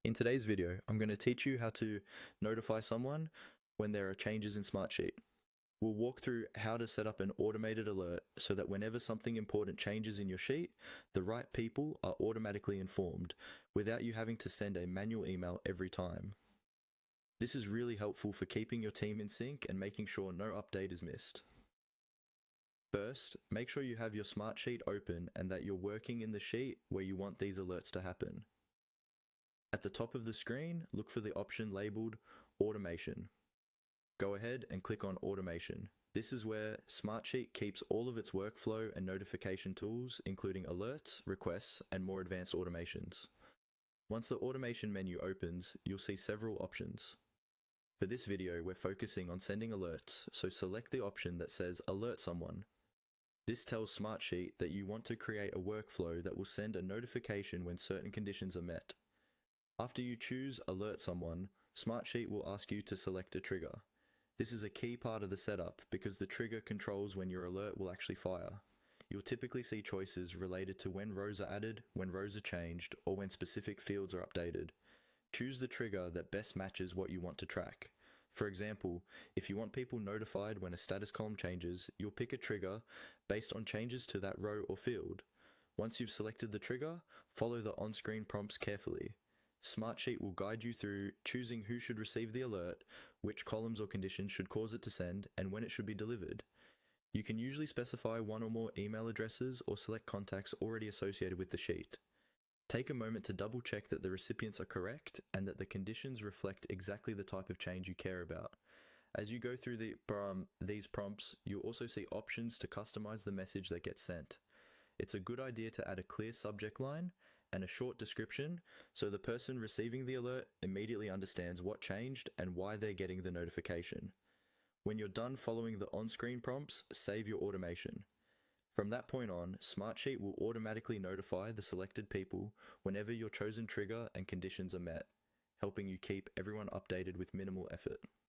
In today's video, I'm going to teach you how to notify someone when there are changes in Smartsheet. We'll walk through how to set up an automated alert so that whenever something important changes in your sheet, the right people are automatically informed without you having to send a manual email every time. This is really helpful for keeping your team in sync and making sure no update is missed. First, make sure you have your Smartsheet open and that you're working in the sheet where you want these alerts to happen. At the top of the screen, look for the option labeled Automation. Go ahead and click on Automation. This is where Smartsheet keeps all of its workflow and notification tools, including alerts, requests, and more advanced automations. Once the automation menu opens, you'll see several options. For this video, we're focusing on sending alerts, so select the option that says Alert Someone. This tells Smartsheet that you want to create a workflow that will send a notification when certain conditions are met. After you choose Alert Someone, Smartsheet will ask you to select a trigger. This is a key part of the setup because the trigger controls when your alert will actually fire. You'll typically see choices related to when rows are added, when rows are changed, or when specific fields are updated. Choose the trigger that best matches what you want to track. For example, if you want people notified when a status column changes, you'll pick a trigger based on changes to that row or field. Once you've selected the trigger, follow the on-screen prompts carefully. Smartsheet will guide you through choosing who should receive the alert, which columns or conditions should cause it to send, and when it should be delivered. You can usually specify one or more email addresses or select contacts already associated with the sheet. Take a moment to double check that the recipients are correct and that the conditions reflect exactly the type of change you care about. As you go through these prompts, you'll also see options to customize the message that gets sent. It's a good idea to add a clear subject line and a short description so the person receiving the alert immediately understands what changed and why they're getting the notification. When you're done following the on-screen prompts, save your automation. From that point on, Smartsheet will automatically notify the selected people whenever your chosen trigger and conditions are met, helping you keep everyone updated with minimal effort.